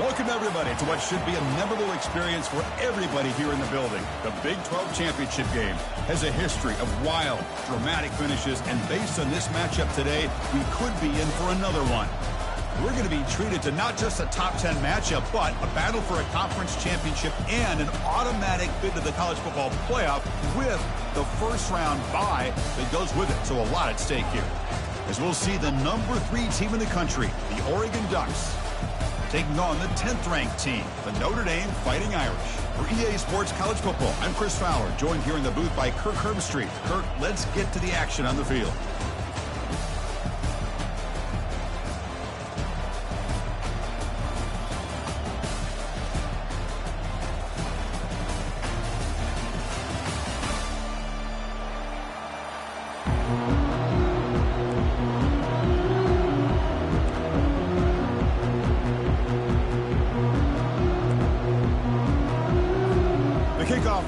Welcome, everybody, to what should be a memorable experience for everybody here in the building. The Big 12 Championship game has a history of wild, dramatic finishes, and based on this matchup today, we could be in for another one. We're going to be treated to not just a top 10 matchup, but a battle for a conference championship and an automatic bid to the college football playoff with the first-round bye that goes with it. So a lot at stake here. As we'll see the number 3 team in the country, the Oregon Ducks, taking on the 10th-ranked team, the Notre Dame Fighting Irish. For EA Sports College Football, I'm Chris Fowler, joined here in the booth by Kirk Herbstreit. Kirk, let's get to the action on the field.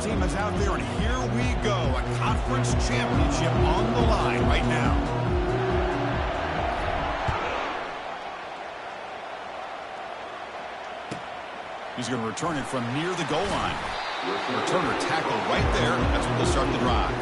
Team is out there, and here we go. A conference championship on the line right now. He's going to return it from near the goal line. Returner tackled right there. That's what will start the drive.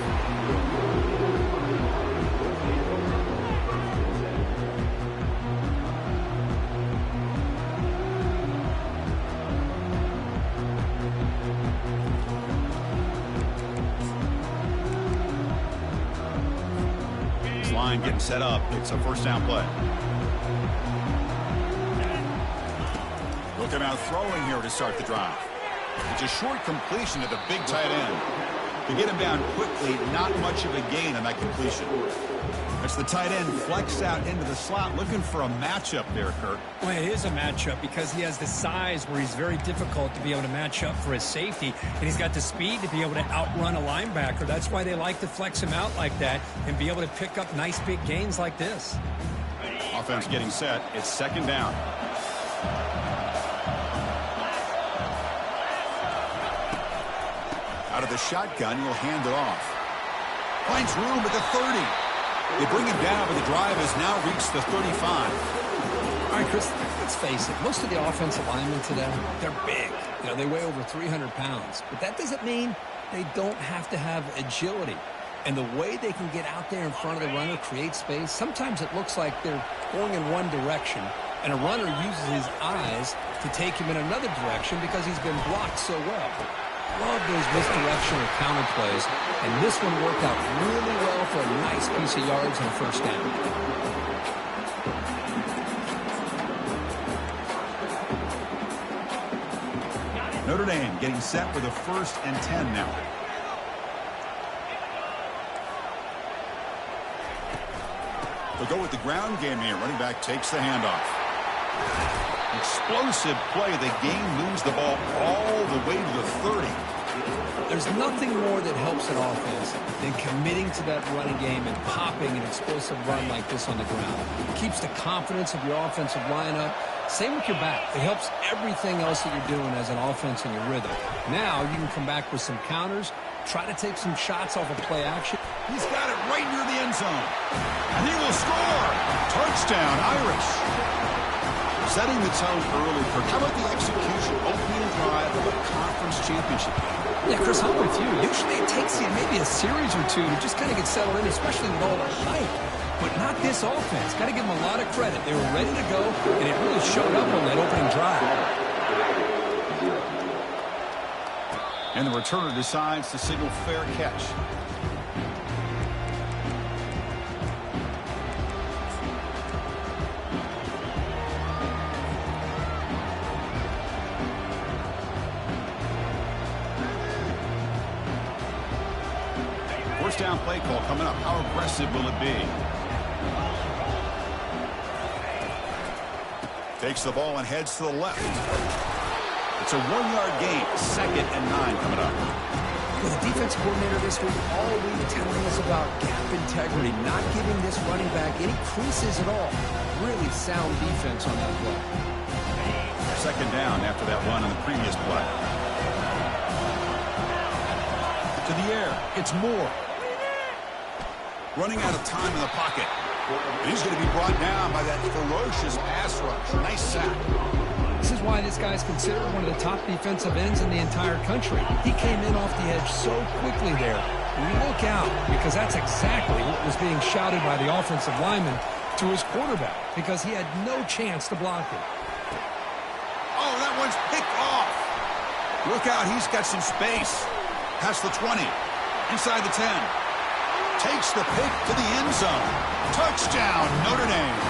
Line getting set up. It's a first down play. Looking out throwing here to start the drive. It's a short completion to the big tight end. To get him down quickly, not much of a gain on that completion. It's the tight end flexed out into the slot, looking for a matchup there, Kirk. Well, it is a matchup because he has the size where he's very difficult to be able to match up for his safety, and he's got the speed to be able to outrun a linebacker. That's why they like to flex him out like that and be able to pick up nice big gains like this. Offense getting set. It's second down. Out of the shotgun, he'll hand it off. Finds room at the 30. They bring him down, but the drive has now reached the 35. All right, Chris, let's face it. Most of the offensive linemen today, they're big. You know, they weigh over 300 pounds. But that doesn't mean they don't have to have agility. And the way they can get out there in front of the runner, create space, sometimes it looks like they're going in one direction, and a runner uses his eyes to take him in another direction because he's been blocked so well. Love those misdirection or counter plays, and this one worked out really well for a nice piece of yards and a first down. Notre Dame getting set with a 1st and 10 now. They'll go with the ground game here. Running back takes the handoff. Explosive play. The game moves the ball all the way to the 30. There's nothing more that helps an offense than committing to that running game and popping an explosive run like this on the ground. It keeps the confidence of your offensive lineup. Same with your back. It helps everything else that you're doing as an offense in your rhythm. Now you can come back with some counters, try to take some shots off of play action. He's got it right near the end zone. And he will score. Touchdown, Irish. Setting the tone early, Kirk. How about the execution, opening drive of a conference championship game? Yeah, Chris, I'm with you. Usually it takes you maybe a series or two to just kind of get settled in, especially with all the hype. But not this offense. Got to give them a lot of credit. They were ready to go, and it really showed up on that opening drive. And the returner decides to signal fair catch. First down play call coming up. How aggressive will it be? Takes the ball and heads to the left. It's a 1-yard gain. 2nd and 9 coming up. Well, the defense coordinator this week all week telling us about gap integrity, not giving this running back any creases at all. Really sound defense on that play. 2nd down after that run on the previous play. To the air. It's Moore. Running out of time in the pocket. And he's going to be brought down by that ferocious pass rush. Nice sack. This is why this guy's considered one of the top defensive ends in the entire country. He came in off the edge so quickly there. Look out, because that's exactly what was being shouted by the offensive lineman to his quarterback, because he had no chance to block it. Oh, that one's picked off. Look out, he's got some space. Past the 20, inside the 10. Takes the pick to the end zone. Touchdown, Notre Dame.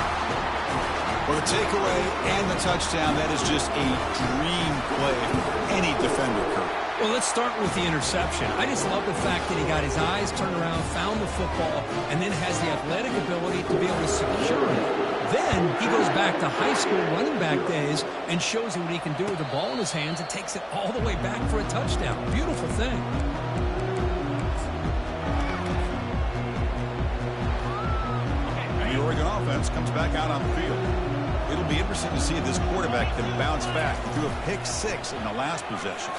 Well, the takeaway and the touchdown, that is just a dream play for any defender, Kurt. Well, let's start with the interception. I just love the fact that he got his eyes turned around, found the football, and then has the athletic ability to be able to secure it. Then he goes back to high school running back days and shows you what he can do with the ball in his hands and takes it all the way back for a touchdown. Beautiful thing. And the Oregon offense comes back out on the field. It'll be interesting to see if this quarterback can bounce back. He threw a pick 6 in the last possession.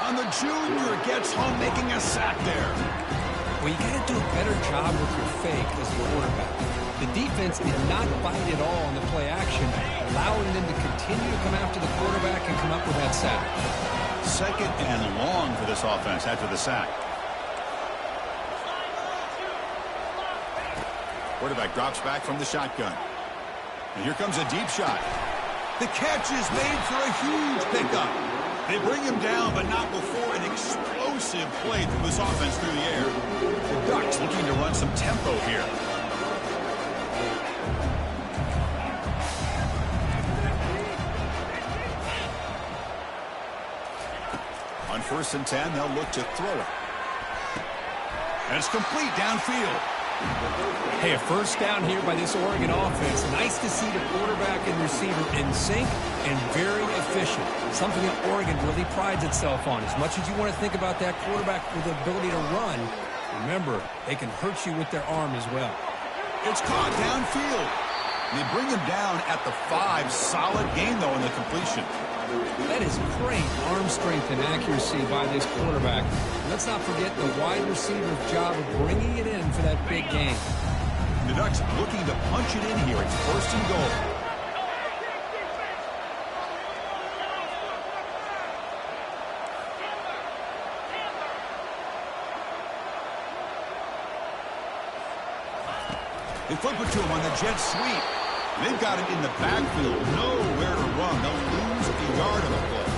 And the junior gets home making a sack there. Well, you got to do a better job with your fake as a quarterback. The defense did not bite at all on the play action, allowing them to continue to come after the quarterback and come up with that sack. Second and long for this offense after the sack. Quarterback drops back from the shotgun. And here comes a deep shot. The catch is made for a huge pickup. They bring him down, but not before an explosive play from this offense through the air. The Ducks looking to run some tempo here. On 1st and 10, they'll look to throw it. And it's complete downfield. Hey, a first down here by this Oregon offense. Nice to see the quarterback and receiver in sync and very efficient. Something that Oregon really prides itself on. As much as you want to think about that quarterback with the ability to run, remember, they can hurt you with their arm as well. It's caught downfield. They bring him down at the 5. Solid gain, though, in the completion. That is great arm strength and accuracy by this quarterback. Let's not forget the wide receiver's job of bringing it in for that big game. The Ducks looking to punch it in here. It's 1st and goal. They flip it to him on the jet sweep. They've got it in the backfield. Nowhere to run. They'll lose a yard on the play.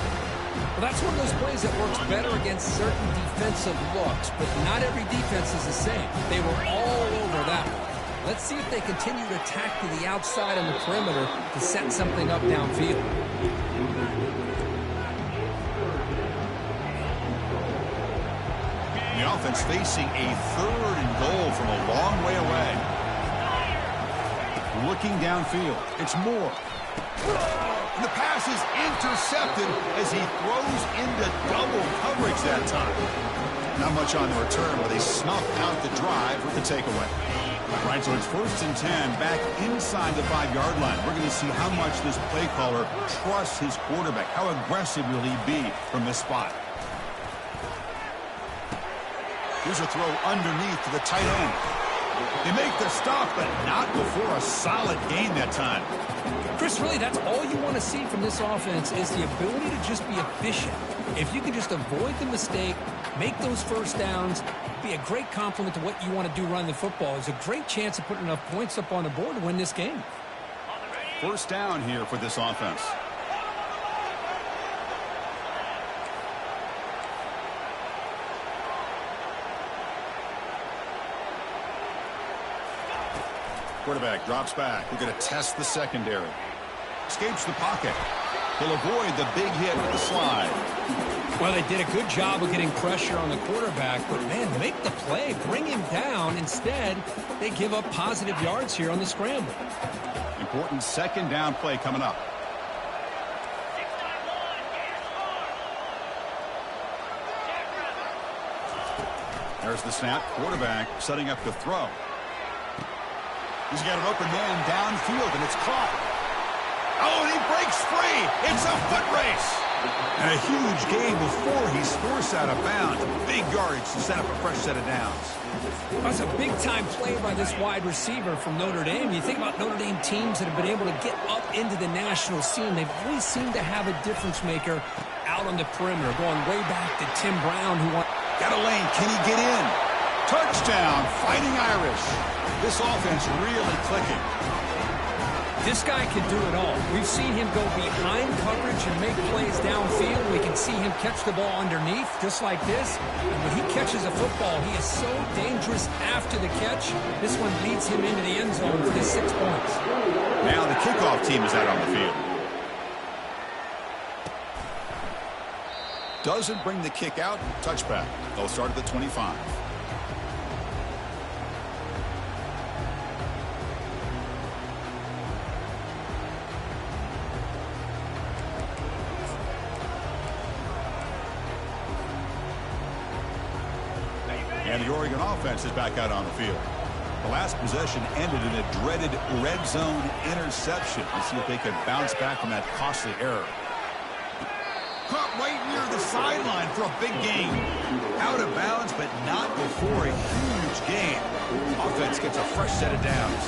Well, that's one of those plays that works better against certain defensive looks, but not every defense is the same. They were all over that one. Let's see if they continue to attack to the outside on the perimeter to set something up downfield. The offense facing a 3rd and goal from a long way away. Looking downfield. It's Moore. And the pass is intercepted as he throws into double coverage that time. Not much on the return, but they snuff out the drive with the takeaway. All right, so it's 1st and 10 back inside the 5-yard line. We're going to see how much this play caller trusts his quarterback. How aggressive will he be from this spot? Here's a throw underneath to the tight end. They make the stop, but not before a solid gain that time. Chris, really, that's all you want to see from this offense is the ability to just be efficient. If you can just avoid the mistake, make those first downs, be a great compliment to what you want to do running the football. There's a great chance of putting enough points up on the board to win this game. 1st down here for this offense. Quarterback drops back. We're going to test the secondary. Escapes the pocket. He'll avoid the big hit with the slide. Well, they did a good job of getting pressure on the quarterback, but, man, make the play. Bring him down. Instead, they give up positive yards here on the scramble. Important 2nd down play coming up. There's the snap. Quarterback setting up the throw. He's got an open man downfield, and it's caught. Oh, and he breaks free. It's a foot race. And a huge gain before he's forced out of bounds. Big yardage to set up a fresh set of downs. That's a big-time play by this wide receiver from Notre Dame. You think about Notre Dame teams that have been able to get up into the national scene. They've always seemed to have a difference maker out on the perimeter, going way back to Tim Brown, who won. Got a lane. Can he get in? Touchdown, Fighting Irish. This offense really clicking. This guy can do it all. We've seen him go behind coverage and make plays downfield. We can see him catch the ball underneath, just like this. And when he catches a football, he is so dangerous after the catch. This one leads him into the end zone for the 6 points. Now the kickoff team is out on the field. Doesn't bring the kick out. Touchback. They'll start at the 25. And the Oregon offense is back out on the field. The last possession ended in a dreaded red zone interception. Let's see if they can bounce back from that costly error. Caught right near the sideline for a big gain. Out of bounds, but not before a huge gain. Offense gets a fresh set of downs.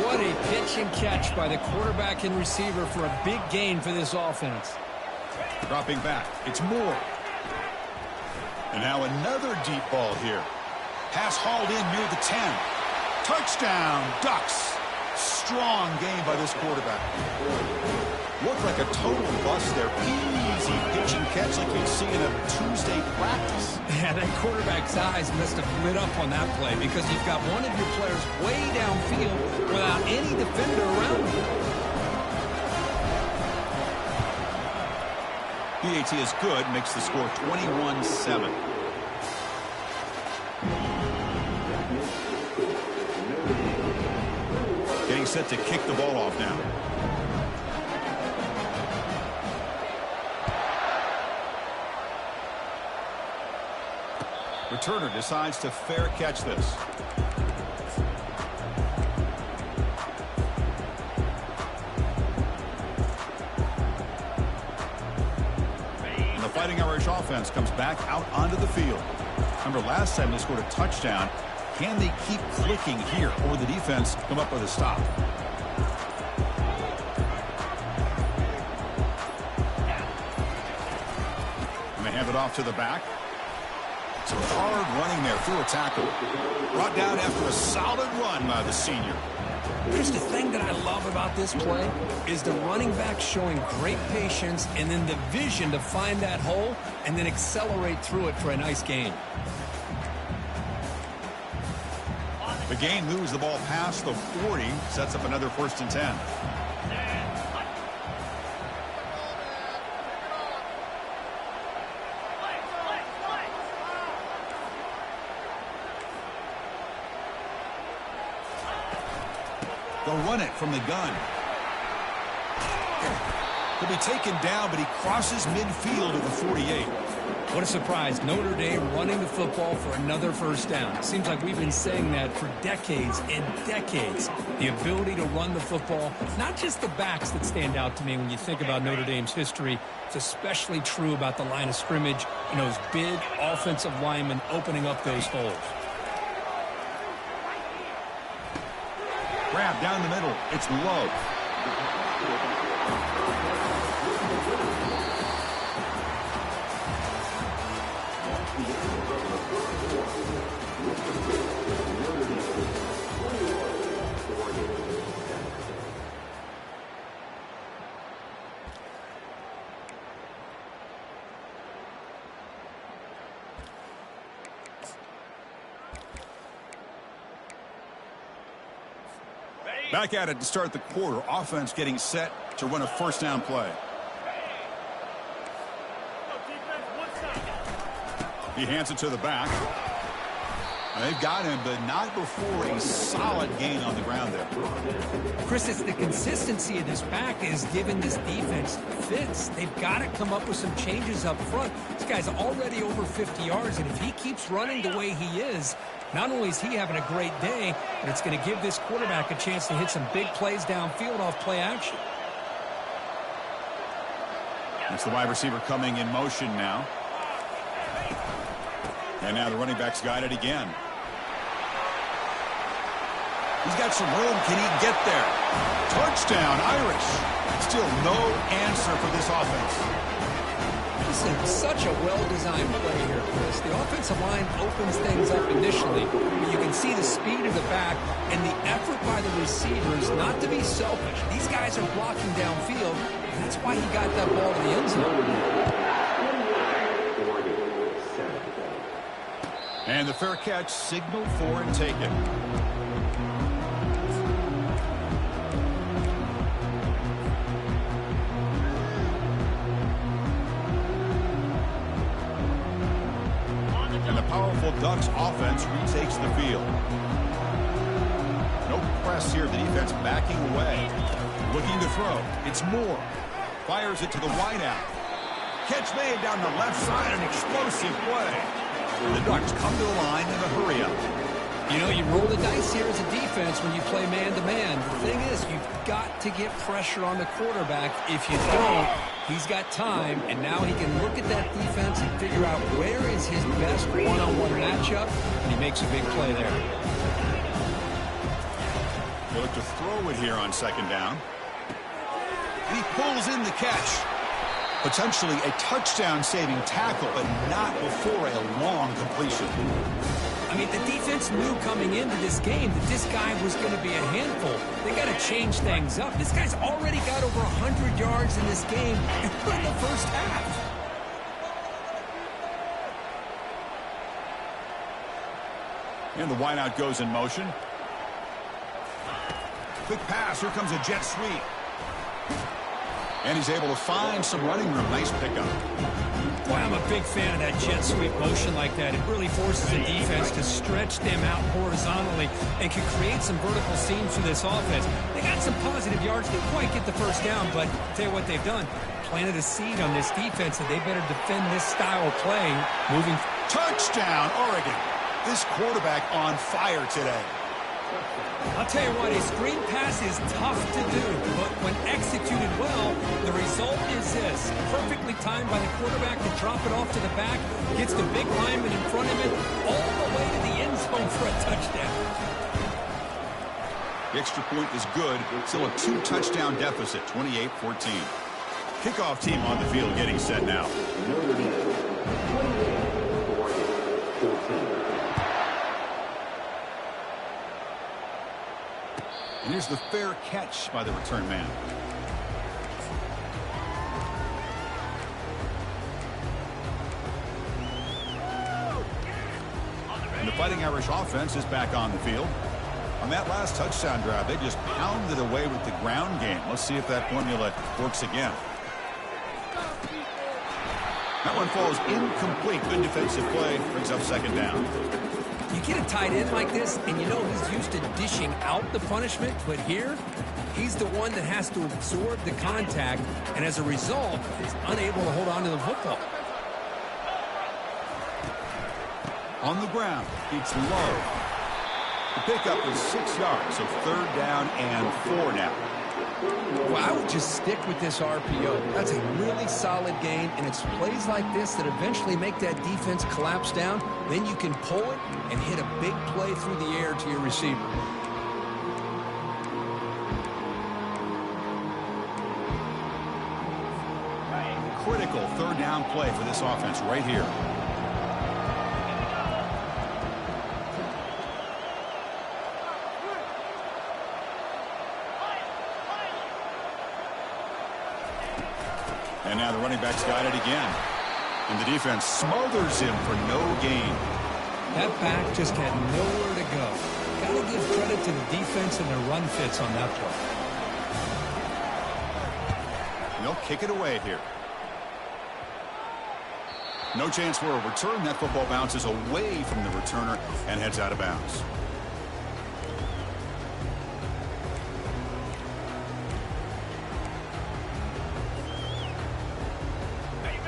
What a pitch and catch by the quarterback and receiver for a big gain for this offense. Dropping back. It's Moore. And now another deep ball here. Pass hauled in near the 10. Touchdown, Ducks. Strong game by this quarterback. Looked like a total bust there. Easy pitch and catch like you'd see in a Tuesday practice. Yeah, that quarterback's eyes must have lit up on that play because you've got one of your players way downfield without any defender around him. PAT is good, makes the score 21-7. Getting set to kick the ball off now. Returner decides to fair catch this. Fighting Irish offense comes back out onto the field. Remember last time they scored a touchdown. Can they keep clicking here or the defense come up with a stop? And they hand it off to the back. Some hard running there through a tackle. Brought down after a solid run by the senior. Here's the thing that I love about this play is the running back showing great patience and then the vision to find that hole and then accelerate through it for a nice gain. The gain moves the ball past the 40, sets up another 1st and 10. They'll run it from the gun. He'll be taken down, but he crosses midfield at the 48. What a surprise. Notre Dame running the football for another 1st down. Seems like we've been saying that for decades and decades. The ability to run the football, not just the backs that stand out to me when you think about Notre Dame's history. It's especially true about the line of scrimmage and those big offensive linemen opening up those holes. Grab down the middle. It's low. Back at it to start the quarter. Offense getting set to run a 1st down play. He hands it to the back. They've got him, but not before a solid gain on the ground there. Chris, it's the consistency of this back is giving this defense fits. They've got to come up with some changes up front. This guy's already over 50 yards, and if he keeps running the way he is, not only is he having a great day, but it's going to give this quarterback a chance to hit some big plays downfield off play action. That's the wide receiver coming in motion now. And now the running back's got it again. He's got some room. Can he get there? Touchdown, Irish. Still no answer for this offense. Listen, such a well-designed play here, Chris. The offensive line opens things up initially, but you can see the speed of the back and the effort by the receivers not to be selfish. These guys are blocking downfield, and that's why he got that ball to the end zone. And the fair catch signaled for and taken. And the powerful Ducks offense retakes the field. No press here. The defense backing away. Looking to throw. It's Moore. Fires it to the wideout. Catch made down the left side. An explosive play. The Ducks come to the line in a hurry-up. You know, you roll the dice here as a defense when you play man-to-man. The thing is, you've got to get pressure on the quarterback. If you don't, he's got time, and now he can look at that defense and figure out where is his best one-on-one matchup, and he makes a big play there. They look to throw it here on second down. He pulls in the catch. Potentially a touchdown-saving tackle, but not before a long completion. I mean, the defense knew coming into this game that this guy was going to be a handful. They got to change things up. This guy's already got over 100 yards in this game, and we're in the first half. And the wideout goes in motion. Quick pass. Here comes a jet sweep. And he's able to find some running room. Nice pickup. Boy, I'm a big fan of that jet sweep motion like that. It really forces the defense to stretch them out horizontally and can create some vertical seams for this offense. They got some positive yards. Didn't quite get the first down, but I'll tell you what they've done. Planted a seed on this defense, and they better defend this style of play moving. Touchdown, Oregon. This quarterback on fire today. I'll tell you what, a screen pass is tough to do, but when executed well, the result is this. Perfectly timed by the quarterback to drop it off to the back, gets the big lineman in front of him, all the way to the end zone for a touchdown. The extra point is good. Still a 2-touchdown deficit, 28-14. Kickoff team on the field getting set now. And here's the fair catch by the return man. And the Fighting Irish offense is back on the field. On that last touchdown drive, they just pounded away with the ground game. Let's see if that formula works again. That one falls incomplete. Good defensive play. Brings up second down. You get a tight end like this, and you know he's used to dishing out the punishment, but here, he's the one that has to absorb the contact, and as a result, is unable to hold on to the football. On the ground, it's low. The pickup is 6 yards, so third down and 4 now. Well, I would just stick with this RPO. That's a really solid game, and it's plays like this that eventually make that defense collapse down. Then you can pull it and hit a big play through the air to your receiver. Critical third down play for this offense right here. And now the running back's got it again. And the defense smothers him for no gain. That back just had nowhere to go. Got to give credit to the defense and their run fits on that play. And they'll kick it away here. No chance for a return. That football bounces away from the returner and heads out of bounds.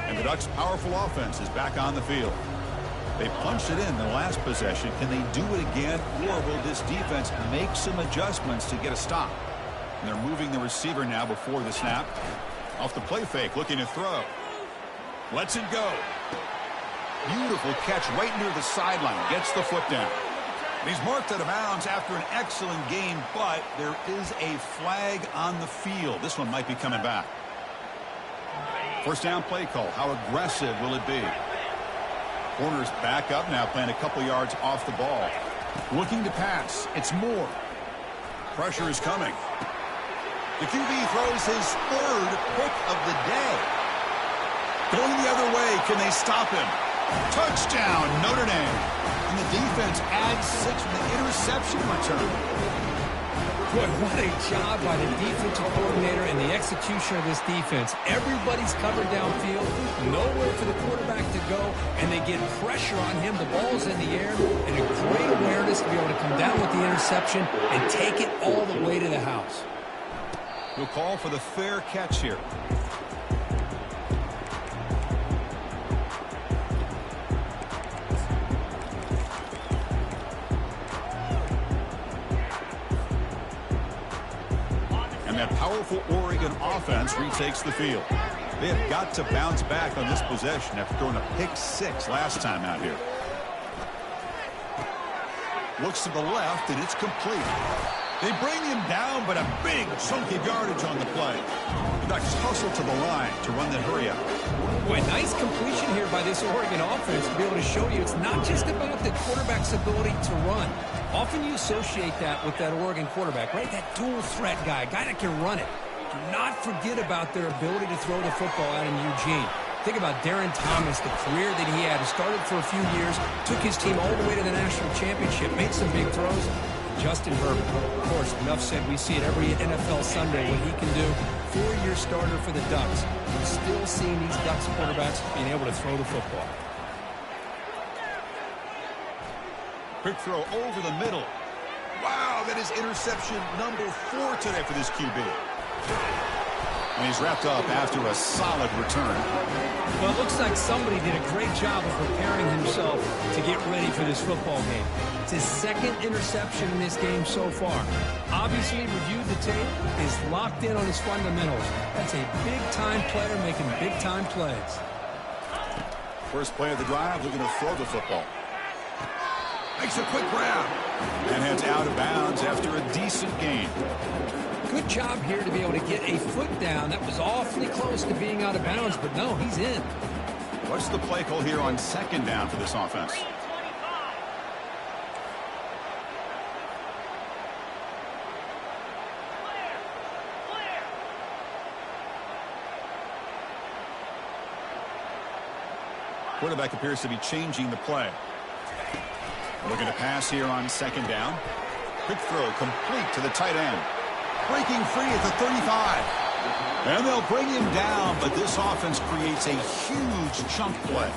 And the Ducks' powerful offense is back on the field. They punched it in the last possession. Can they do it again, or will this defense make some adjustments to get a stop? And they're moving the receiver now before the snap. Off the play fake, looking to throw. Lets it go. Beautiful catch right near the sideline. Gets the foot down. He's marked out of bounds after an excellent game, but there is a flag on the field. This one might be coming back. First down play call. How aggressive will it be? Corner's back up now, playing a couple yards off the ball. Looking to pass. It's Moore. Pressure is coming. The QB throws his third pick of the day. Going the other way. Can they stop him? Touchdown, Notre Dame. And the defense adds 6 with the interception return. Boy, what a job by the defensive coordinator and the execution of this defense. Everybody's covered downfield, nowhere for the quarterback to go, and they get pressure on him. The ball's in the air, and a great awareness to be able to come down with the interception and take it all the way to the house. We'll call for the fair catch here. That powerful Oregon offense retakes the field. They have got to bounce back on this possession after throwing a pick 6 last time out here. Looks to the left, and it's complete. They bring him down, but a big chunky yardage on the play. The Ducks hustle to the line to run the hurry up. Boy, nice completion here by this Oregon offense to be able to show you it's not just about the quarterback's ability to run. Often you associate that with that Oregon quarterback, right? That dual threat guy that can run it. Do not forget about their ability to throw the football out in Eugene. Think about Darren Thomas, the career that he had. He started for a few years, took his team all the way to the national championship, made some big throws. Justin Herbert, of course, enough said, we see it every NFL Sunday what he can do. 4-year starter for the Ducks. We're still seeing these Ducks quarterbacks being able to throw the football. Quick throw over the middle. Wow, that is interception number 4 today for this QB. And he's wrapped up after a solid return. Well, it looks like somebody did a great job of preparing himself to get ready for this football game. It's his 2nd interception in this game so far. Obviously, reviewed the tape, is locked in on his fundamentals. That's a big-time player making big-time plays. First play of the drive, looking to throw the football. Makes a quick grab. And heads out of bounds after a decent gain. Good job here to be able to get a foot down. That was awfully close to being out of bounds, but no, he's in. What's the play call here on 2nd down for this offense? Quarterback appears to be changing the play. Looking to pass here on 2nd down. Quick throw complete to the tight end. Breaking free at the 35. And they'll bring him down, but this offense creates a huge chunk play.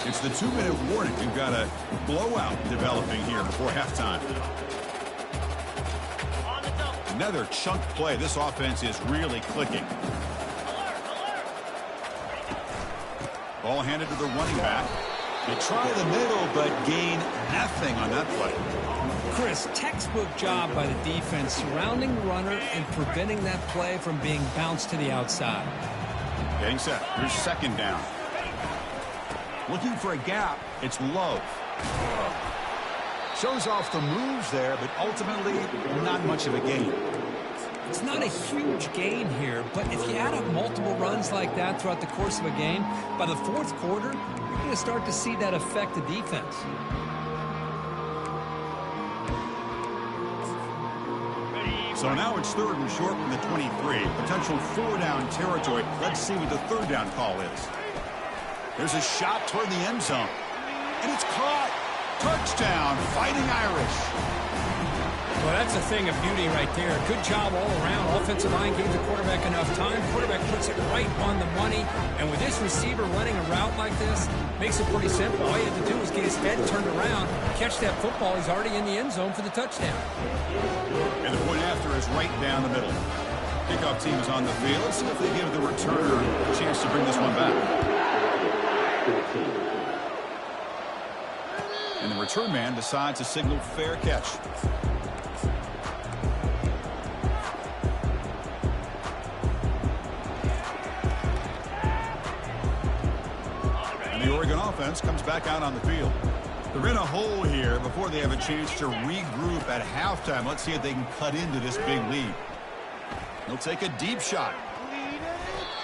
It's the 2-minute warning. We've got a blowout developing here before halftime. Another chunk play. This offense is really clicking. Ball handed to the running back. They try the middle, but gain nothing on that play. Chris, textbook job by the defense surrounding the runner and preventing that play from being bounced to the outside. Getting set. Here's 2nd down. Looking for a gap. It's Love. Shows off the moves there, but ultimately not much of a gain. It's not a huge gain here, but if you add up multiple runs like that throughout the course of a game, by the 4th quarter, you're going to start to see that affect the defense. So now it's 3rd and short from the 23. Potential 4-down territory. Let's see what the 3rd down call is. There's a shot toward the end zone. And it's caught. Touchdown, Fighting Irish. Well, that's a thing of beauty right there. Good job all around. Offensive line gave the quarterback enough time. Quarterback puts it right on the money. And with this receiver running a route like this, makes it pretty simple. All you have to do is get his head turned around, catch that football. He's already in the end zone for the touchdown. And the point after is right down the middle. Kickoff team is on the field. Let's see if they give the returner a chance to bring this one back. And the return man decides to signal fair catch. Oregon offense comes back out on the field. They're in a hole here before they have a chance to regroup at halftime. Let's see if they can cut into this big lead. They'll take a deep shot.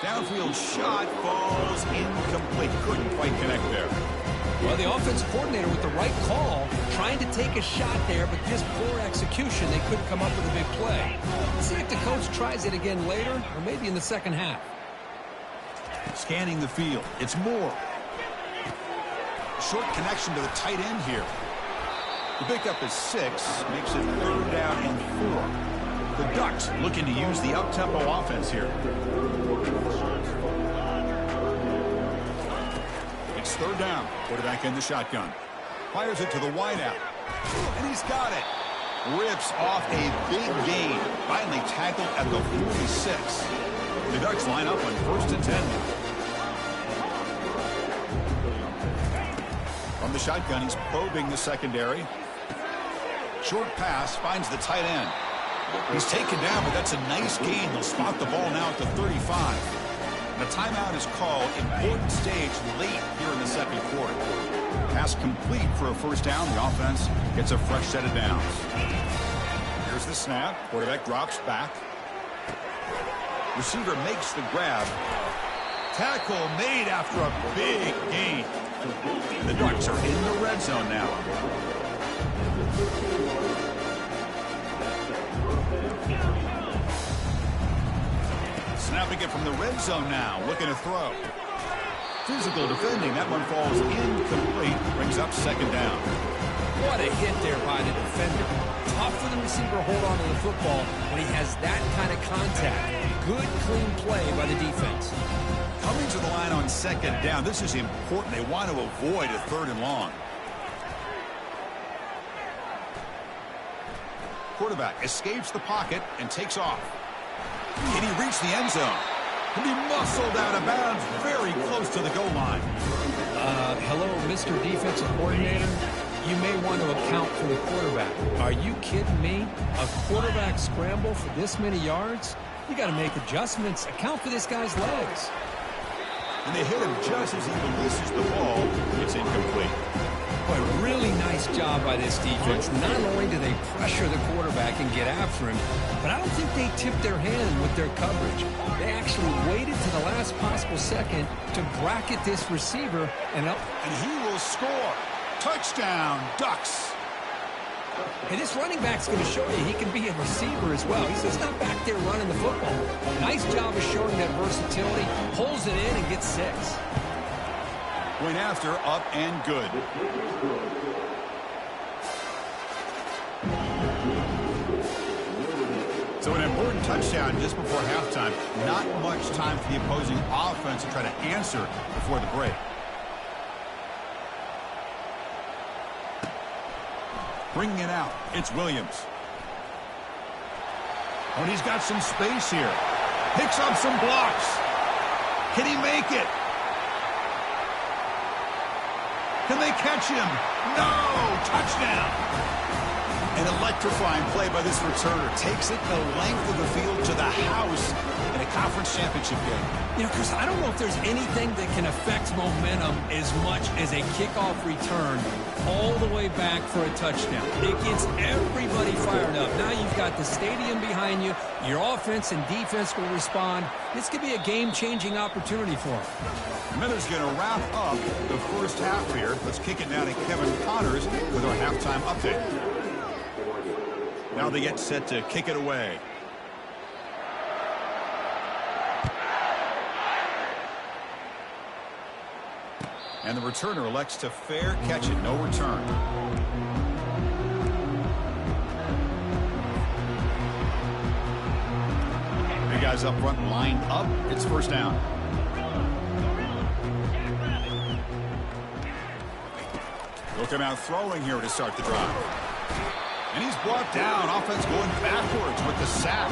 Downfield shot falls incomplete. Couldn't quite connect there. Well, the offensive coordinator with the right call, trying to take a shot there, but just poor execution. They couldn't come up with a big play. Let's see if the coach tries it again later, or maybe in the second half. Scanning the field. It's Moore. Short connection to the tight end here. The pickup is 6. Makes it 3rd down and 4. The Ducks looking to use the up-tempo offense here. It's 3rd down. Quarterback in the shotgun. Fires it to the wideout. And he's got it. Rips off a big gain. Finally tackled at the 46. The Ducks line up on 1st and 10. From the shotgun, he's probing the secondary. Short pass finds the tight end. He's taken down, but that's a nice gain. They'll spot the ball now at the 35. And a timeout is called. Important stage late here in the second quarter. Pass complete for a 1st down. The offense gets a fresh set of downs. Here's the snap. Quarterback drops back. Receiver makes the grab. Tackle made after a big gain. The Ducks are in the red zone now. Snapping it from the red zone now. Looking to throw. Physical defending. That one falls incomplete. Brings up 2nd down. What a hit there by the defender. Tough for the receiver to hold on to the football when he has that kind of contact. Good, clean play by the defense. Coming to the line on 2nd down. This is important. They want to avoid a 3rd and long. Quarterback escapes the pocket and takes off. Can he reach the end zone? Can be muscled out of bounds very close to the goal line. Hello, Mr. Defensive Coordinator. You may want to account for the quarterback. Are you kidding me? A quarterback scramble for this many yards? You got to make adjustments. Account for this guy's legs. And they hit him just as he releases the ball. It's incomplete. Boy, really nice job by this defense. Not only do they pressure the quarterback and get after him, but I don't think they tipped their hand with their coverage. They actually waited to the last possible second to bracket this receiver. And he will score. Touchdown, Ducks. And this running back's going to show you he can be a receiver as well. He's just not back there running the football. Nice job of showing that versatility. Pulls it in and gets 6. Point after, up and good. So an important touchdown just before halftime. Not much time for the opposing offense to try to answer before the break. Bringing it out, it's Williams. Oh, and he's got some space here. Picks up some blocks. Can he make it? Can they catch him? No! Touchdown! An electrifying play by this returner. Takes it the length of the field to the house in a conference championship game. You know, Chris, I don't know if there's anything that can affect momentum as much as a kickoff return all the way back for a touchdown. It gets everybody fired up. Now you've got the stadium behind you. Your offense and defense will respond. This could be a game-changing opportunity for them. Miller's going to wrap up the first half here. Let's kick it now to Kevin Connors with our halftime update. Now they get set to kick it away. And the returner elects to fair catch it. No return. Big guys up front lined up. It's 1st down. Looking out throwing here to start the drive. And he's brought down. Offense going backwards with the sack.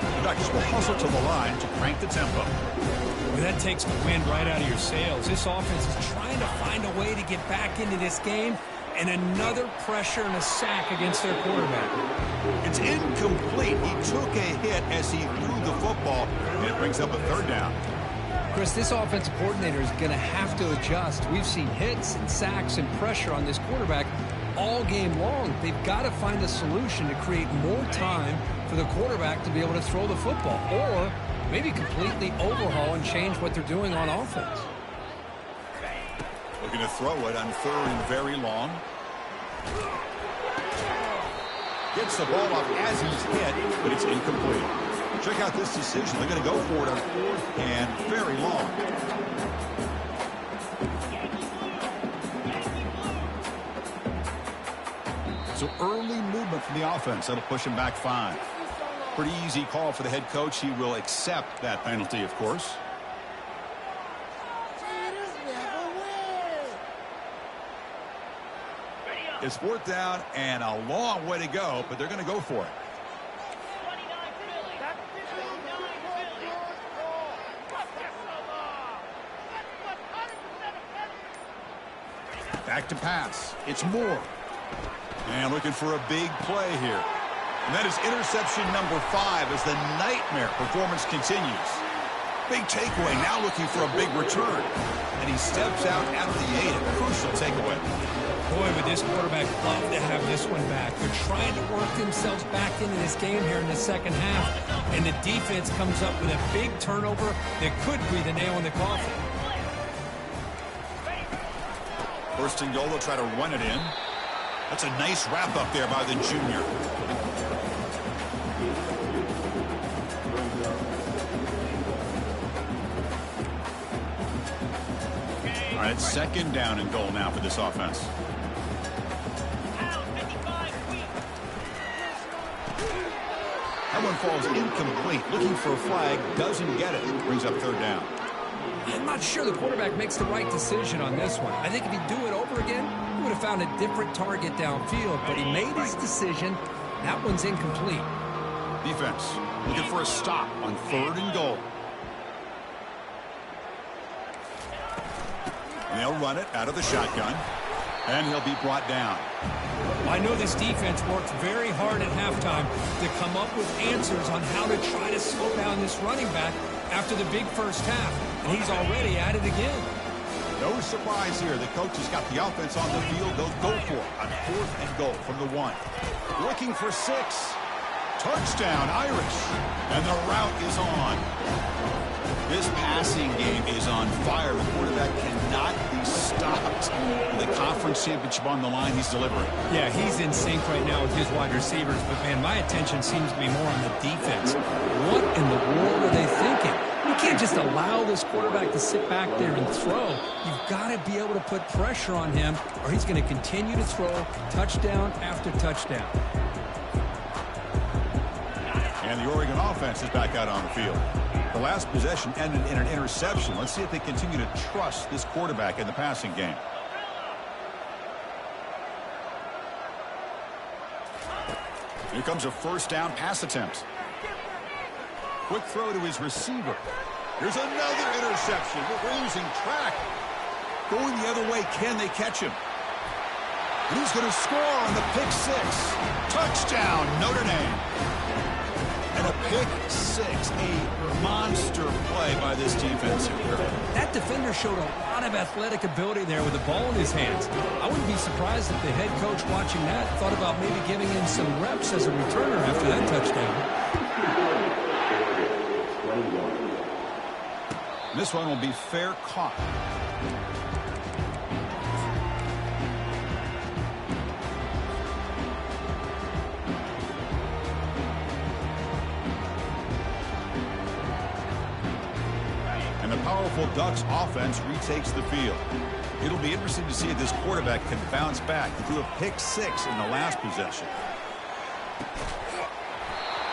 The Ducks will hustle to the line to crank the tempo. Well, that takes the wind right out of your sails. This offense is trying to find a way to get back into this game. And another pressure and a sack against their quarterback. It's incomplete. He took a hit as he threw the football. And it brings up a 3rd down. Chris, this offensive coordinator is going to have to adjust. We've seen hits and sacks and pressure on this quarterback all game long. They've got to find a solution to create more time for the quarterback to be able to throw the football, or maybe completely overhaul and change what they're doing on offense. Looking to throw it on 3rd and very long. Gets the ball off as he's hit, but it's incomplete. Check out this decision. They're going to go for it on 4th and very long. So early movement from the offense. That'll push him back 5. Pretty easy call for the head coach. He will accept that penalty, of course. It's 4th down and a long way to go, but they're going to go for it. Back to pass. It's Moore. And looking for a big play here. And that is interception number 5 as the nightmare performance continues. Big takeaway, now looking for a big return. And he steps out at the 8, a crucial takeaway. Boy, would this quarterback love to have this one back. They're trying to work themselves back into this game here in the second half. And the defense comes up with a big turnover that could be the nail in the coffin. 1st and goal, they'll try to run it in. That's a nice wrap up there by the junior. All right, 2nd down and goal now for this offense. That one falls incomplete. Looking for a flag, doesn't get it. Brings up 3rd down. I'm not sure the quarterback makes the right decision on this one. I think if he'd do it over again, he would have found a different target downfield, but he made his decision. That one's incomplete. Defense looking for a stop on 3rd and goal. And they'll run it out of the shotgun, and he'll be brought down. I know this defense worked very hard at halftime to come up with answers on how to try to slow down this running back after the big first half, and he's already at it again. No surprise here. The coach has got the offense on the field. They'll go for it on 4th and goal from the 1. Looking for 6. Touchdown, Irish. And the route is on. This passing game is on fire. The quarterback cannot be stopped. With the conference championship on the line, he's delivering. Yeah, he's in sync right now with his wide receivers, but, man, my attention seems to be more on the defense. What in the world are they thinking? You can't just allow this quarterback to sit back there and throw. You've got to be able to put pressure on him, or he's going to continue to throw touchdown after touchdown. And the Oregon offense is back out on the field. The last possession ended in an interception. Let's see if they continue to trust this quarterback in the passing game. Here comes a 1st down pass attempt. Quick throw to his receiver. Here's another interception. We're losing track. Going the other way, can they catch him? And he's going to score on the pick 6. Touchdown, Notre Dame. And a pick 6, a monster play by this defense here. That defender showed a lot of athletic ability there with the ball in his hands. I wouldn't be surprised if the head coach watching that thought about maybe giving him some reps as a returner after that touchdown. This one will be fair caught. And the powerful Ducks offense retakes the field. It'll be interesting to see if this quarterback can bounce back. He threw a pick 6 in the last possession.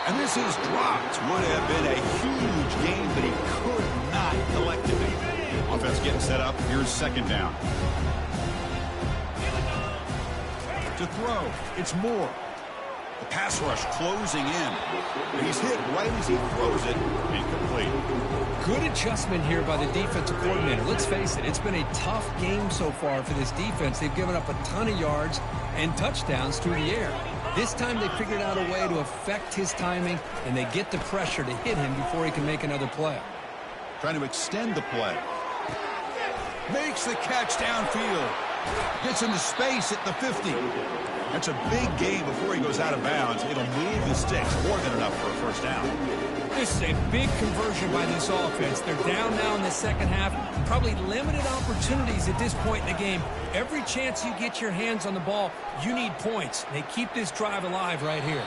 And this is dropped. Would have been a huge game, but he could not collect it. Offense getting set up. Here's 2nd down. To throw, it's Moore. The pass rush closing in. And he's hit right as he throws it. Incomplete. Good adjustment here by the defensive coordinator. Let's face it, it's been a tough game so far for this defense. They've given up a ton of yards and touchdowns through the air. This time they figured out a way to affect his timing, and they get the pressure to hit him before he can make another play. trying to extend the play. Makes the catch downfield. Gets into space at the 50. That's a big gain before he goes out of bounds. It'll move the sticks more than enough for a first down. This is a big conversion by this offense. They're down now in the second half. Probably limited opportunities at this point in the game. Every chance you get your hands on the ball, you need points. They keep this drive alive right here.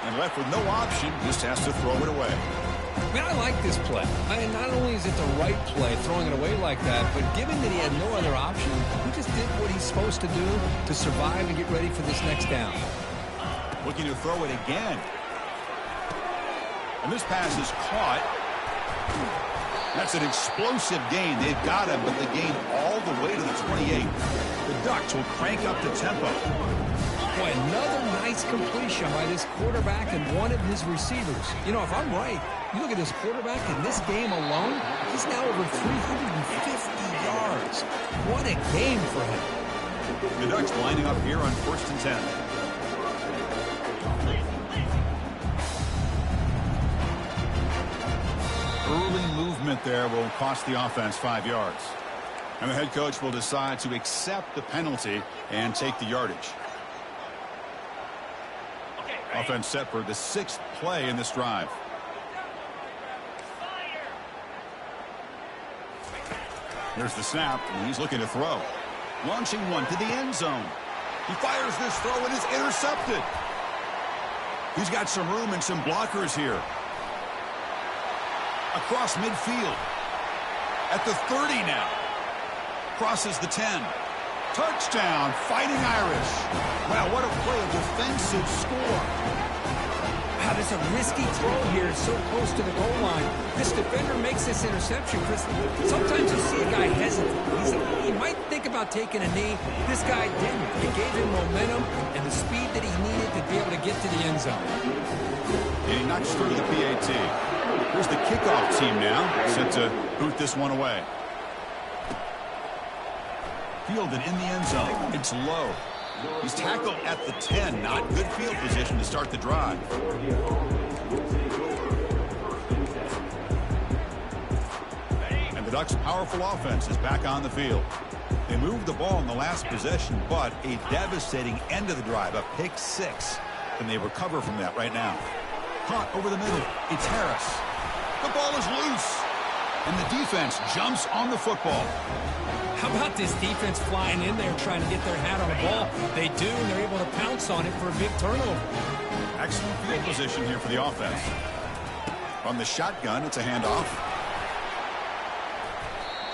And left with no option, just has to throw it away. Man, I like this play. I mean, not only is it the right play, throwing it away like that, but given that he had no other option, he just did what he's supposed to do to survive and get ready for this next down. Looking to throw it again. And this pass is caught. That's an explosive gain. They've got him, but the gain all the way to the 28. The Ducks will crank up the tempo. Boy, another nice completion by this quarterback and one of his receivers. You know, if I'm right, you look at this quarterback in this game alone, he's now over 350 yards. What a game for him. The Ducks lining up here on 1st and 10. Early movement there will cost the offense 5 yards. And the head coach will decide to accept the penalty and take the yardage. Offense set for the 6th play in this drive. There's the snap, and he's looking to throw. Launching one to the end zone. He fires this throw, and it's intercepted. He's got some room and some blockers here. Across midfield. At the 30 now. Crosses the 10. Touchdown, Fighting Irish. Wow, what a play, a defensive score. Wow, there's a risky throw here so close to the goal line. This defender makes this interception, Chris. Sometimes you see a guy hesitate. He might think about taking a knee. This guy didn't. It gave him momentum and the speed that he needed to be able to get to the end zone. And he knocks through the PAT. Here's the kickoff team now, set to boot this one away. Fielded in the end zone. It's low. He's tackled at the 10. Not good field position to start the drive. And the Ducks' powerful offense is back on the field. They moved the ball in the last possession, but a devastating end of the drive, a pick 6. And they recover from that right now. Caught over the middle. It's Harris. The ball is loose. And the defense jumps on the football. How about this defense flying in there trying to get their hat on the ball? They do, and they're able to pounce on it for a big turnover. Excellent field position here for the offense. From the shotgun, it's a handoff.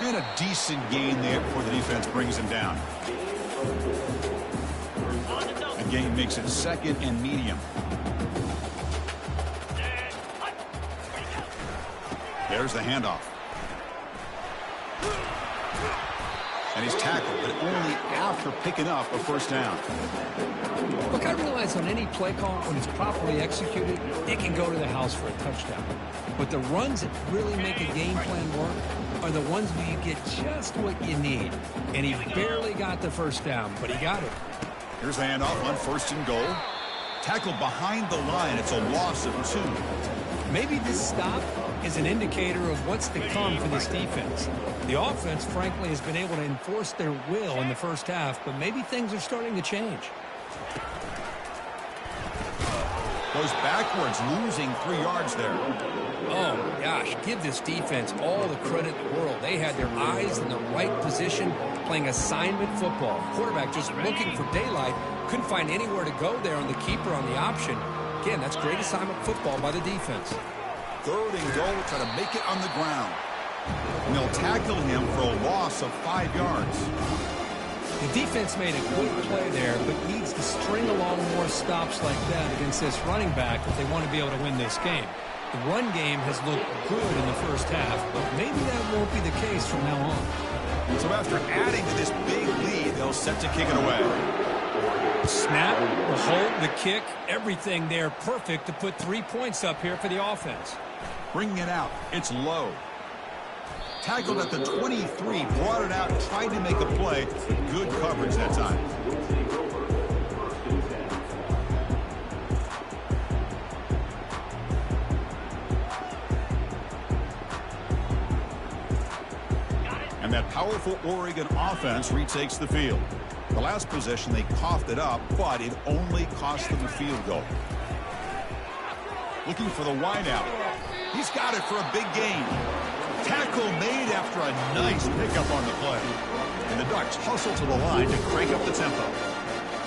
And a decent gain there before the defense brings him down. The gain makes it 2nd and medium. There's the handoff. And he's tackled, but only after picking up a first down. Look, I realize on any play call, when it's properly executed, it can go to the house for a touchdown. But the runs that really make a game plan work are the ones where you get just what you need. And he barely got the first down, but he got it. Here's the handoff on 1st and goal. Tackled behind the line. It's a loss of 2. Maybe this stop is an indicator of what's to come for this defense. The offense, frankly, has been able to enforce their will in the first half, but maybe things are starting to change. Goes backwards, losing 3 yards there. Oh, gosh, give this defense all the credit in the world. They had their eyes in the right position, playing assignment football. Quarterback just looking for daylight, couldn't find anywhere to go there on the keeper on the option. Again, that's great assignment football by the defense. 3rd and goal, try to make it on the ground. And they'll tackle him for a loss of 5 yards. The defense made a good play there, but needs to string along more stops like that against this running back if they want to be able to win this game. The run game has looked good in the first half, but maybe that won't be the case from now on. So after adding to this big lead, they'll set to kick it away. Snap, the hold, the kick, everything there perfect to put 3 points up here for the offense. Bringing it out. It's low. Tackled at the 23, brought it out, tried to make a play. Good coverage that time. And that powerful Oregon offense retakes the field. The last possession, they coughed it up, but it only cost them a field goal. Looking for the wideout. He's got it for a big gain. Tackle made after a nice pickup on the play. And the Ducks hustle to the line to crank up the tempo.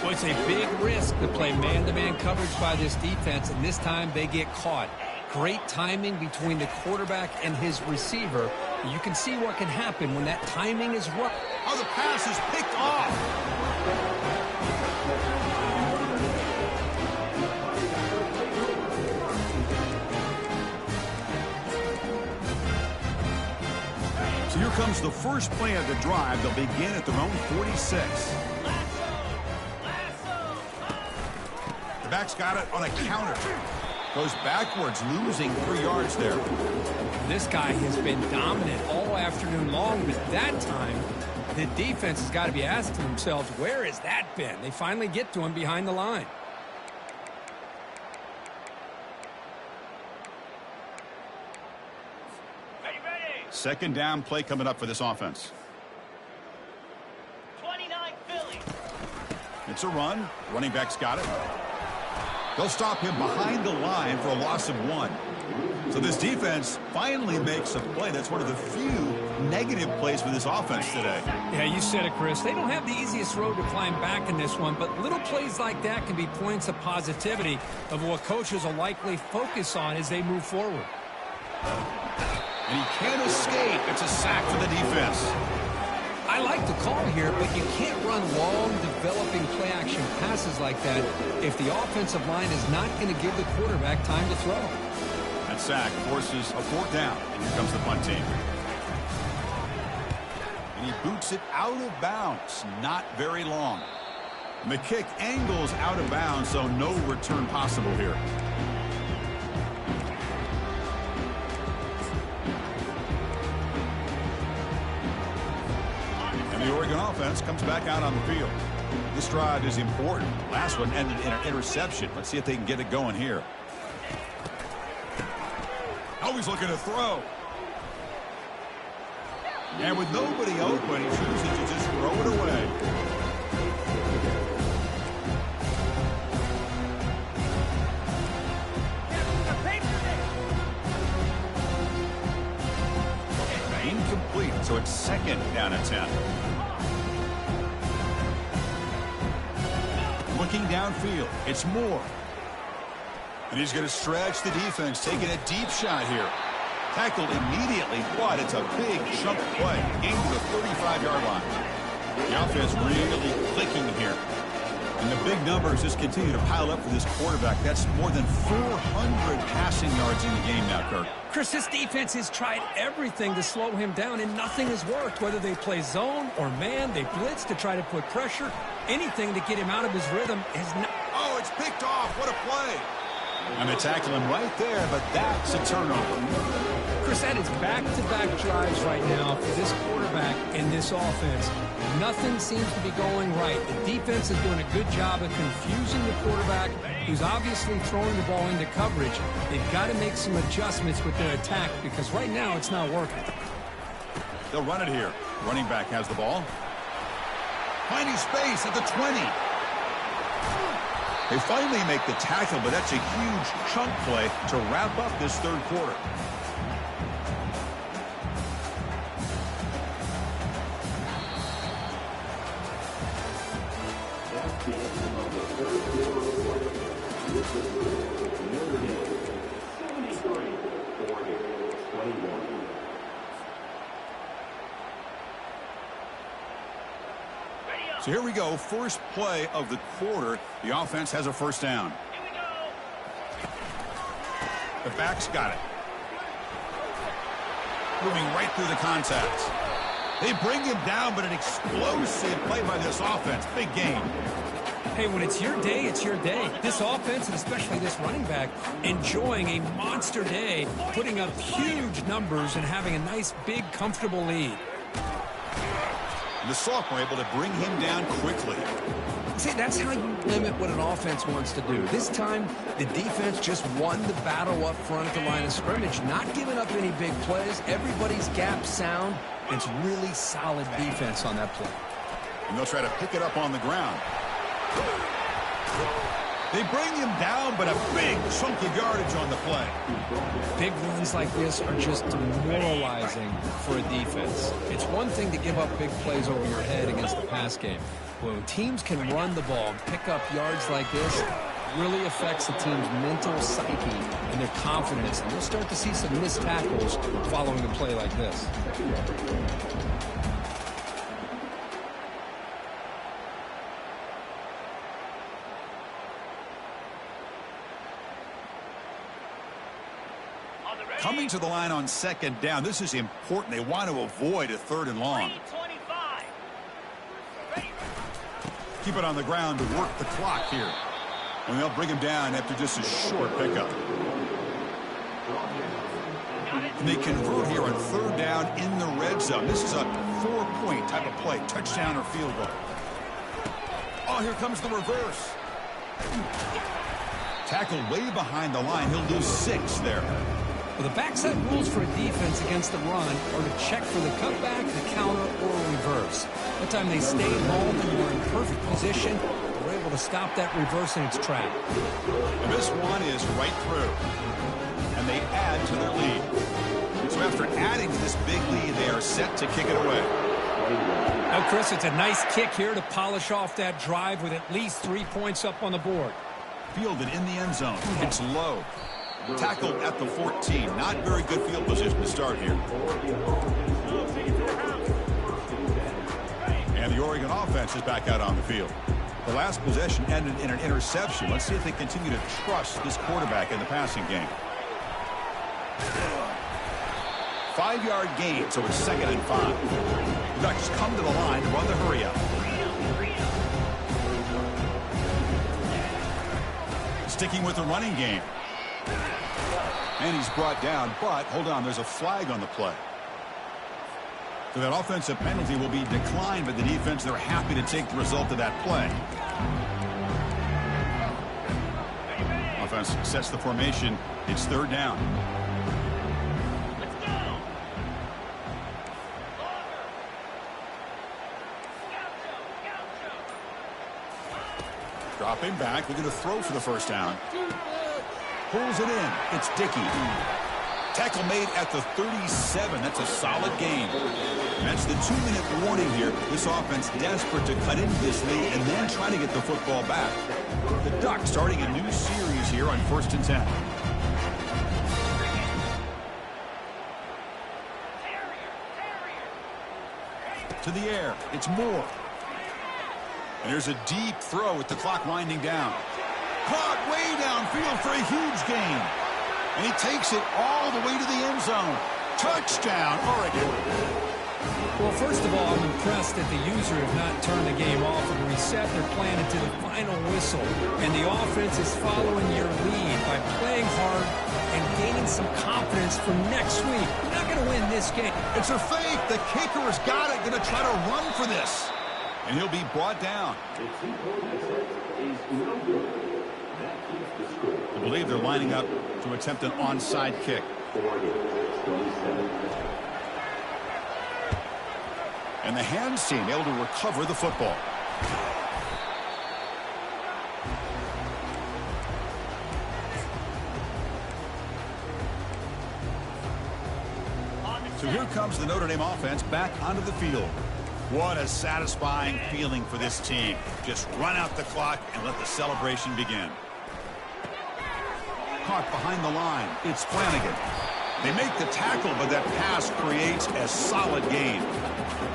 Well, it's a big risk to play man-to-man coverage by this defense, and this time they get caught. Great timing between the quarterback and his receiver. You can see what can happen when that timing is right. Oh, the pass is picked off. So here comes the first play of the drive. They'll begin at their own 46. The back's got it on a counter. Goes backwards, losing 3 yards there. This guy has been dominant all afternoon long, but that time, the defense has got to be asking themselves, where has that been? They finally get to him behind the line. Second down play coming up for this offense. 29 Philly. It's a run. Running back's got it. They'll stop him behind the line for a loss of 1. So this defense finally makes a play. That's one of the few negative plays for this offense today. Yeah, you said it, Chris. They don't have the easiest road to climb back in this one, but little plays like that can be points of positivity of what coaches will likely focus on as they move forward. And he can't escape. It's a sack for the defense. I like the call here, but you can't run long, developing play-action passes like that if the offensive line is not going to give the quarterback time to throw. That sack forces a 4th down, and here comes the punt team. And he boots it out of bounds. Not very long. And the kick angles out of bounds, so no return possible here. The Oregon offense comes back out on the field. This drive is important. Last one ended in an interception. Let's see if they can get it going here. Always looking to throw. And with nobody open, he chooses to just throw it away. Incomplete, so it's 2nd down and 10. Looking downfield, it's Moore. And he's going to stretch the defense, taking a deep shot here. Tackled immediately, but it's a big chunk play. Gained to the 35-yard line. The offense really clicking here. And the big numbers just continue to pile up for this quarterback. That's more than 400 passing yards in the game now, Kirk. Chris, this defense has tried everything to slow him down, and nothing has worked. Whether they play zone or man, they blitz to try to put pressure. Anything to get him out of his rhythm is not. Oh, it's picked off. What a play. And they tackle him right there, but that's a turnover. Chris, that is back-to-back drives right now for this quarterback and this offense. Nothing seems to be going right. The defense is doing a good job of confusing the quarterback, who's obviously throwing the ball into coverage. They've got to make some adjustments with their attack because right now it's not working. They'll run it here. Running back has the ball. Finding space at the 20. They finally make the tackle, but that's a huge chunk play to wrap up this 3rd quarter. So here we go, first play of the quarter. The offense has a 1st down. The back's got it. Moving right through the contacts. They bring him down, but an explosive play by this offense. Big game. Hey, when it's your day, it's your day. This offense, and especially this running back, enjoying a monster day, putting up huge numbers and having a nice, big, comfortable lead. The sophomore able to bring him down quickly. See, that's how you limit what an offense wants to do. This time, the defense just won the battle up front at the line of scrimmage, not giving up any big plays. Everybody's gap sound, It's really solid defense on that play. And they'll try to pick it up on the ground. They bring him down, but a big chunk of yardage on the play. Big runs like this are just demoralizing for a defense. It's one thing to give up big plays over your head against the pass game. When teams can run the ball and pick up yards like this, it really affects the team's mental psyche and their confidence. And you'll start to see some missed tackles following a play like this. Coming to the line on second down. This is important. They want to avoid a 3rd and long. Keep it on the ground to work the clock here. And they'll bring him down after just a short pickup. And they convert here on 3rd down in the red zone. This is a 4-point type of play. Touchdown or field goal. Oh, here comes the reverse. Tackled way behind the line. He'll lose 6 there. Well, the backside rules for a defense against the run are to check for the cutback, the counter, or a reverse. That time they stayed home and were in perfect position, were able to stop that reverse in its track. And this one is right through. And they add to their lead. So after adding to this big lead, they are set to kick it away. Now, Chris, it's a nice kick here to polish off that drive with at least 3 points up on the board. Fielded in the end zone. It's low. Tackled at the 14. Not very good field position to start here. And the Oregon offense is back out on the field. The last possession ended in an interception. Let's see if they continue to trust this quarterback in the passing game. 5-yard gain, so it's 2nd and 5. The Ducks come to the line to run the hurry up. Sticking with the running game. And he's brought down, but hold on, there's a flag on the play. So that offensive penalty will be declined by the defense. They're happy to take the result of that play. Offense sets the formation. It's 3rd down. Dropping back, looking to throw for the 1st down. Pulls it in. It's Dickey. Tackle made at the 37. That's a solid gain. That's the 2-minute warning here. This offense desperate to cut into this lead and then try to get the football back. The Ducks starting a new series here on 1st and 10. To the air. It's Moore. And there's a deep throw with the clock winding down. Caught way downfield for a huge gain. And he takes it all the way to the end zone. Touchdown, Oregon. Well, first of all, I'm impressed that the user have not turned the game off and reset their plan into the final whistle. And the offense is following your lead by playing hard and gaining some confidence for next week. You're not going to win this game. It's a fake. The kicker has got it. Going to try to run for this. And he'll be brought down. I believe they're lining up to attempt an onside kick. And the hands team able to recover the football. So here comes the Notre Dame offense back onto the field. What a satisfying feeling for this team. Just run out the clock and let the celebration begin. Caught behind the line. It's Flanagan. They make the tackle, but that pass creates a solid gain.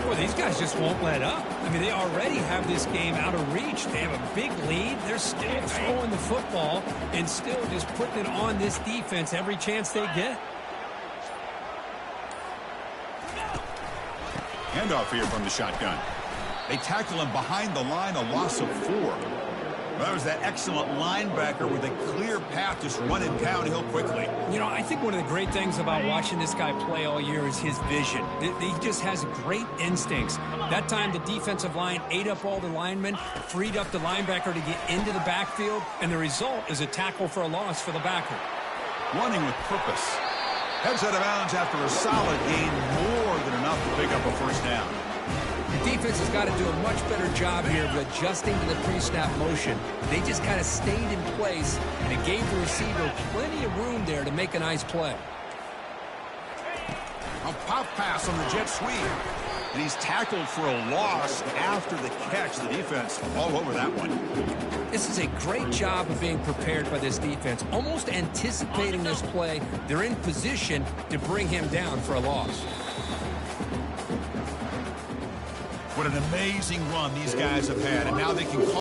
Well, these guys just won't let up. I mean, they already have this game out of reach. They have a big lead. They're still throwing the football and still just putting it on this defense every chance they get. Handoff here from the shotgun. They tackle him behind the line, a loss of 4. Well, that was that excellent linebacker with a clear path, just running downhill quickly. You know, I think one of the great things about watching this guy play all year is his vision. He just has great instincts. That time, the defensive line ate up all the linemen, freed up the linebacker to get into the backfield, and the result is a tackle for a loss for the backer. Running with purpose. Heads out of bounds after a solid gain, more than enough to pick up a first down. The defense has got to do a much better job here of adjusting to the pre-snap motion. They just kind of stayed in place, and it gave the receiver plenty of room there to make a nice play. A pop pass on the jet sweep. And he's tackled for a loss after the catch. The defense all over that one. This is a great job of being prepared by this defense, almost anticipating this play. They're in position to bring him down for a loss. What an amazing run these guys have had, and now they can call